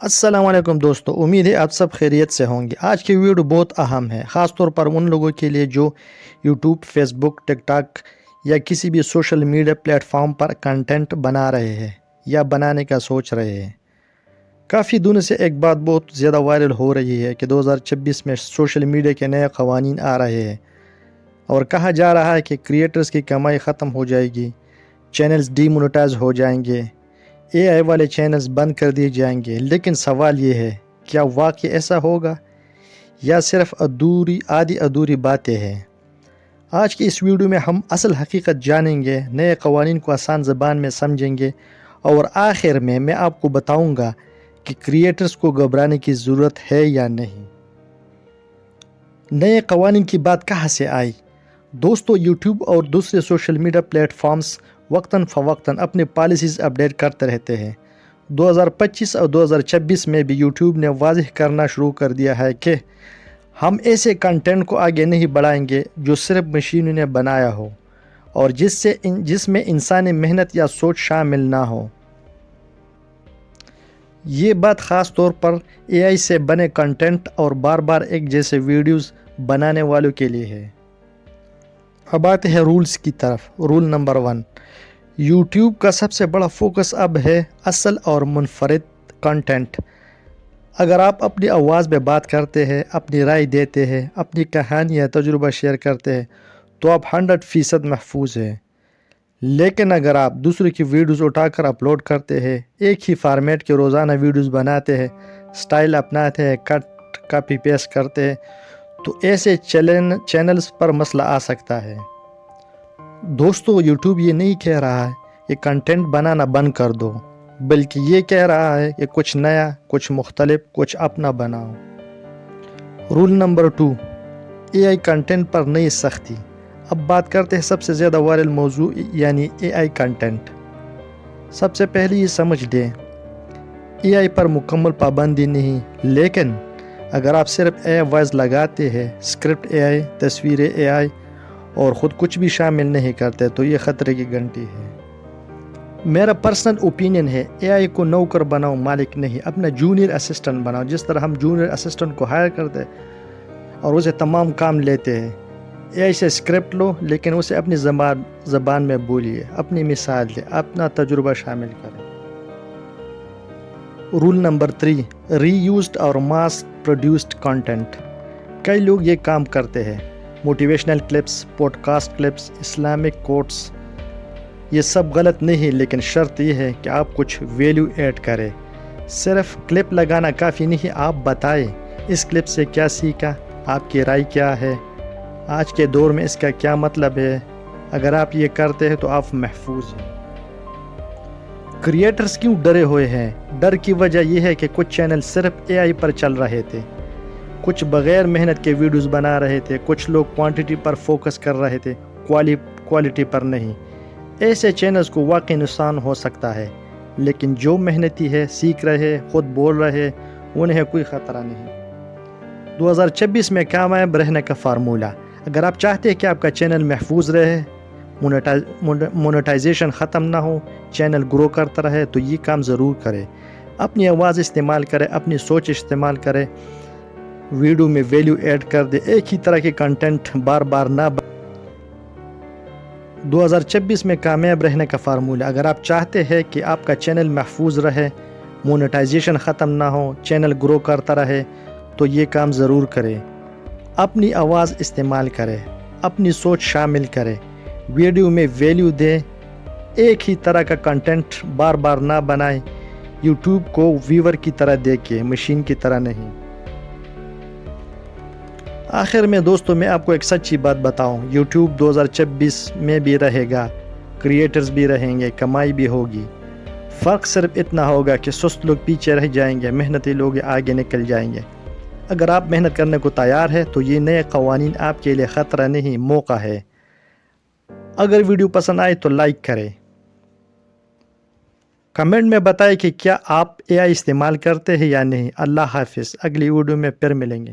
السلام علیکم دوستو، امید ہے آپ سب خیریت سے ہوں گے۔ آج کی ویڈیو بہت اہم ہے، خاص طور پر ان لوگوں کے لیے جو یوٹیوب، فیس بک، ٹک ٹاک یا کسی بھی سوشل میڈیا پلیٹ فارم پر کنٹینٹ بنا رہے ہیں یا بنانے کا سوچ رہے ہیں۔ کافی دنوں سے ایک بات بہت زیادہ وائرل ہو رہی ہے کہ 2026 میں سوشل میڈیا کے نئے قوانین آ رہے ہیں اور کہا جا رہا ہے کہ کریٹرز کی کمائی ختم ہو جائے گی، چینلز ڈی مونیٹائز ہو جائیں گے، اے آئی والے چینلز بند کر دیے جائیں گے۔ لیکن سوال یہ ہے، کیا واقعی ایسا ہوگا یا صرف آدھی ادھوری باتیں ہیں؟ آج کی اس ویڈیو میں ہم اصل حقیقت جانیں گے، نئے قوانین کو آسان زبان میں سمجھیں گے اور آخر میں آپ کو بتاؤں گا کہ کریٹرز کو گھبرانے کی ضرورت ہے یا نہیں۔ نئے قوانین کی بات کہاں سے آئی؟ دوستو، یوٹیوب اور دوسرے سوشل میڈیا پلیٹ فارمز وقتاً فوقتاً اپنی پالیسیز اپڈیٹ کرتے رہتے ہیں۔ 2025 اور 2026 میں بھی یوٹیوب نے واضح کرنا شروع کر دیا ہے کہ ہم ایسے کنٹینٹ کو آگے نہیں بڑھائیں گے جو صرف مشینوں نے بنایا ہو اور جس میں انسانی محنت یا سوچ شامل نہ ہو۔ یہ بات خاص طور پر اے آئی سے بنے کنٹینٹ اور بار بار ایک جیسے ویڈیوز بنانے والوں کے لیے ہے۔ اب آتے ہیں رولز کی طرف۔ رول نمبر 1، یوٹیوب کا سب سے بڑا فوکس اب ہے اصل اور منفرد کنٹینٹ۔ اگر آپ اپنی آواز میں بات کرتے ہیں، اپنی رائے دیتے ہیں، اپنی کہانی یا تجربہ شیئر کرتے ہیں تو آپ 100% محفوظ ہیں۔ لیکن اگر آپ دوسرے کی ویڈیوز اٹھا کر اپلوڈ کرتے ہیں، ایک ہی فارمیٹ کے روزانہ ویڈیوز بناتے ہیں، سٹائل اپناتے ہیں، کٹ کاپی پیسٹ کرتے ہیں تو ایسے چینلز پر مسئلہ آ سکتا ہے۔ دوستو، یوٹیوب یہ نہیں کہہ رہا ہے کہ کنٹینٹ بنانا بند کر دو، بلکہ یہ کہہ رہا ہے کہ کچھ نیا، کچھ مختلف، کچھ اپنا بناؤ۔ رول نمبر 2، اے آئی کنٹینٹ پر نئی سختی۔ اب بات کرتے ہیں سب سے زیادہ وائرل موضوع یعنی اے آئی کنٹینٹ۔ سب سے پہلے یہ سمجھ لیں، اے آئی پر مکمل پابندی نہیں، لیکن اگر آپ صرف اے آئی وائس لگاتے ہیں، اسکرپٹ اے آئی، تصویریں اے آئی اور خود کچھ بھی شامل نہیں کرتے تو یہ خطرے کی گھنٹی ہے۔ میرا پرسنل اوپینین ہے، اے آئی کو نوکر بناؤ، مالک نہیں۔ اپنا جونیئر اسسٹنٹ بناؤ، جس طرح ہم جونیئر اسسٹنٹ کو ہائر کرتے ہیں اور اسے تمام کام لیتے ہیں۔ اے آئی سے اسکرپٹ لو، لیکن اسے اپنی زبان میں بولیے، اپنی مثال دے، اپنا تجربہ شامل کریں۔ رول نمبر 3، ری یوزڈ اور ماس پروڈیوسڈ کنٹینٹ۔ کئی لوگ یہ کام کرتے ہیں، motivational clips, podcast clips, Islamic quotes, یہ سب غلط نہیں، لیکن شرط یہ ہے کہ آپ کچھ ویلیو ایڈ کریں۔ صرف کلپ لگانا کافی نہیں، آپ بتائیں اس کلپ سے کیا سیکھا، آپ کی رائے کیا ہے، آج کے دور میں اس کا کیا مطلب ہے۔ اگر آپ یہ کرتے ہیں تو آپ محفوظ ہیں۔ کریٹرز کیوں ڈرے ہوئے ہیں؟ ڈر کی وجہ یہ ہے کہ کچھ چینل صرف اے آئی پر چل رہے تھے، کچھ بغیر محنت کے ویڈیوز بنا رہے تھے، کچھ لوگ کوانٹٹی پر فوکس کر رہے تھے، کوالٹی پر نہیں۔ ایسے چینلز کو واقعی نقصان ہو سکتا ہے، لیکن جو محنتی ہے، سیکھ رہے، خود بول رہے، انہیں کوئی خطرہ نہیں۔ 2026 میں کامیاب رہنے کا فارمولہ۔ اگر آپ چاہتے ہیں کہ آپ کا چینل محفوظ رہے، مونیٹائزیشن ختم نہ ہو، چینل گرو کرتا رہے، تو یہ کام ضرور کرے۔ اپنی آواز استعمال کرے، اپنی سوچ استعمال کرے، ویڈیو میں ویلیو ایڈ کر دے، ایک ہی طرح کے کنٹینٹ بار بار نہ 2026 میں کامیاب رہنے کا فارمولہ۔ اگر آپ چاہتے ہیں کہ آپ کا چینل محفوظ رہے، مونیٹائزیشن ختم نہ ہو، چینل گرو کرتا رہے، تو یہ کام ضرور کرے۔ اپنی آواز استعمال کرے، اپنی سوچ شامل کرے، ویڈیو میں ویلیو دے، ایک ہی طرح کا کنٹینٹ بار بار نہ بنائے، یوٹیوب کو ویور کی طرح دیکھیں، مشین کی طرح نہیں۔ آخر میں دوستو، میں آپ کو ایک سچی بات بتاؤں، یوٹیوب 2026 میں بھی رہے گا، کریٹرز بھی رہیں گے، کمائی بھی ہوگی۔ فرق صرف اتنا ہوگا کہ سست لوگ پیچھے رہ جائیں گے، محنتی لوگ آگے نکل جائیں گے۔ اگر آپ محنت کرنے کو تیار ہیں تو یہ نئے قوانین آپ کے لیے خطرہ نہیں، موقع ہے۔ اگر ویڈیو پسند آئے تو لائک کریں، کمنٹ میں بتائیں کہ کیا آپ اے آئی استعمال کرتے ہیں یا نہیں۔ اللہ حافظ، اگلی ویڈیو میں پھر ملیں گے۔